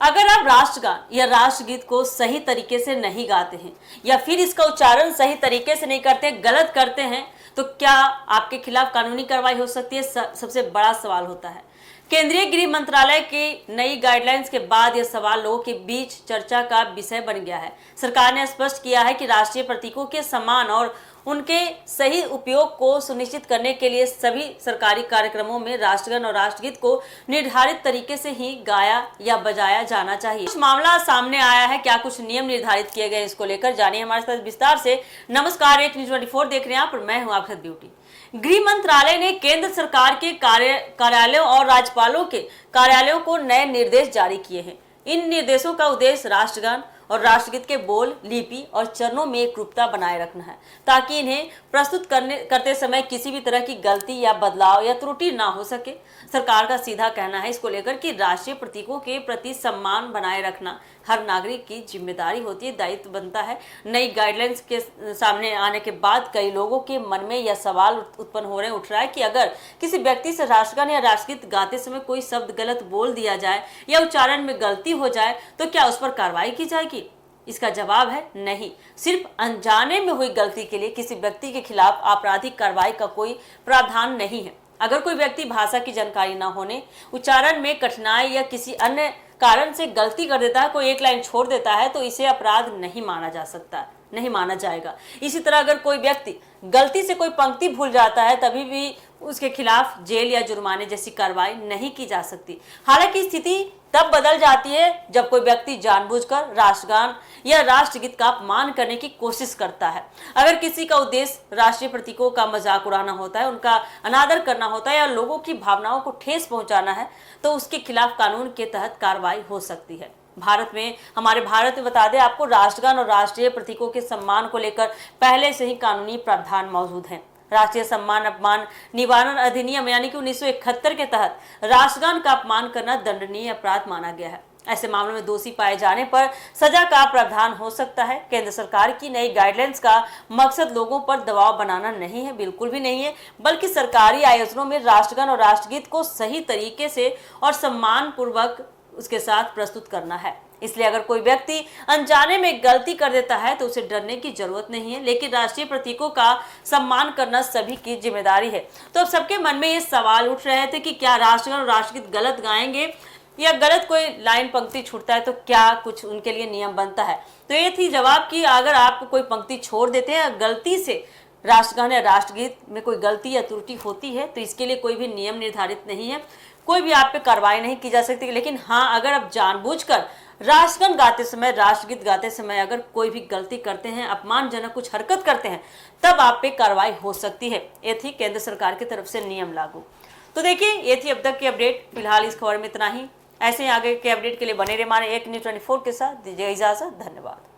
अगर आप राष्ट्रगान या राष्ट्रगीत को सही तरीके से नहीं गाते हैं या फिर इसका उच्चारण सही तरीके से नहीं करते, गलत करते हैं, तो क्या आपके खिलाफ कानूनी कार्रवाई हो सकती है? सबसे बड़ा सवाल होता है। केंद्रीय गृह मंत्रालय की नई गाइडलाइंस के बाद यह सवाल लोगों के बीच चर्चा का विषय बन गया है। सरकार ने स्पष्ट किया है कि राष्ट्रीय प्रतीकों के सम्मान और उनके सही उपयोग को सुनिश्चित करने के लिए सभी सरकारी कार्यक्रमों में राष्ट्रगान और राष्ट्रगीत को निर्धारित तरीके से ही गाया या बजाया जाना चाहिए। कुछ मामला सामने आया है, क्या कुछ नियम निर्धारित किए गए, इसको लेकर जानिए हमारे साथ विस्तार से। नमस्कार, एक न्यूज 24 देख रहे हैं आप और मैं हूं आपके साथ ब्यूटी। गृह मंत्रालय ने केंद्र सरकार के कार्यालयों और राज्यपालों के कार्यालयों को नए निर्देश जारी किए हैं। इन निर्देशों का उद्देश्य राष्ट्रगान और राष्ट्रगीत के बोल, लिपि और चरणों में एक रूपता बनाए रखना है, ताकि इन्हें प्रस्तुत करते समय किसी भी तरह की गलती या बदलाव या त्रुटि ना हो सके। सरकार का सीधा कहना है इसको लेकर कि राष्ट्रीय प्रतीकों के प्रति सम्मान बनाए रखना हर नागरिक की जिम्मेदारी होती है, दायित्व बनता है। नई गाइडलाइंस के सामने आने के बाद कई लोगों के मन में यह सवाल उठ रहा है कि अगर किसी व्यक्ति से राष्ट्रगान या राष्ट्रगीत गाते समय कोई शब्द गलत बोल दिया जाए या उच्चारण में गलती हो जाए तो क्या उस पर कार्रवाई की जाएगी? इसका जवाब है नहीं। सिर्फ अनजाने में हुई गलती के लिए किसी व्यक्ति के खिलाफ आपराधिक कार्रवाई का कोई प्रावधान नहीं है। अगर कोई व्यक्ति भाषा की जानकारी न होने, उच्चारण में कठिनाई या किसी अन्य कारण से गलती कर देता है, कोई एक लाइन छोड़ देता है, तो इसे अपराध नहीं माना जा सकता, नहीं माना जाएगा। इसी तरह अगर कोई व्यक्ति गलती से कोई पंक्ति भूल जाता है, तभी भी उसके खिलाफ जेल या जुर्माने जैसी कार्रवाई नहीं की जा सकती। हालांकि स्थिति तब बदल जाती है जब कोई व्यक्ति जानबूझकर राष्ट्रगान या राष्ट्रगीत का अपमान करने की कोशिश करता है। अगर किसी का उद्देश्य राष्ट्रीय प्रतीकों का मजाक उड़ाना होता है, उनका अनादर करना होता है या लोगों की भावनाओं को ठेस पहुंचाना है, तो उसके खिलाफ कानून के तहत कार्रवाई हो सकती है। हमारे भारत में बता दें आपको, राष्ट्रगान और राष्ट्रीय प्रतीकों के सम्मान को लेकर पहले से ही कानूनी प्रावधान मौजूद हैं। राष्ट्रीय सम्मान अपमान निवारण अधिनियम यानी कि 1971 के तहत राष्ट्रगान का अपमान करना दंडनीय अपराध माना गया है। ऐसे मामलों में दोषी पाए जाने पर सजा का प्रावधान हो सकता है। केंद्र सरकार की नई गाइडलाइंस का मकसद लोगों पर दबाव बनाना नहीं है, बिल्कुल भी नहीं है, बल्कि सरकारी आयोजनों में राष्ट्रगान और राष्ट्रगीत को सही तरीके से और सम्मान पूर्वक उसके साथ प्रस्तुत करना है। इसलिए अगर कोई व्यक्ति अनजाने में गलती कर देता है तो उसे डरने की जरूरत नहीं है, लेकिन राष्ट्रीय प्रतीकों का सम्मान करना सभी की जिम्मेदारी है। तो अब सबके मन में ये सवाल उठ रहे थे कि क्या राष्ट्रगान और राष्ट्रगीत गलत गाएंगे या गलत कोई लाइन पंक्ति छूटता है तो क्या कुछ उनके लिए नियम बनता है? तो ये थी जवाब कि अगर आप कोई पंक्ति छोड़ देते हैं, गलती से राष्ट्रगान या राष्ट्रगीत में कोई गलती या त्रुटि होती है, तो इसके लिए कोई भी नियम निर्धारित नहीं है, कोई भी आप पे कार्रवाई नहीं की जा सकती। लेकिन हाँ, अगर आप जानबूझकर राष्ट्रगान गाते समय, राष्ट्रगीत गाते समय अगर कोई भी गलती करते हैं, अपमानजनक कुछ हरकत करते हैं, तब आप पे कार्रवाई हो सकती है। ये थी केंद्र सरकार की तरफ से नियम लागू। तो देखिए, ये थी अब तक की अपडेट। फिलहाल इस खबर में इतना ही। ऐसे ही आगे के अपडेट के लिए बने रहे हमारे एक न्यूज 24 के साथ। दीजिए इजाजत, धन्यवाद।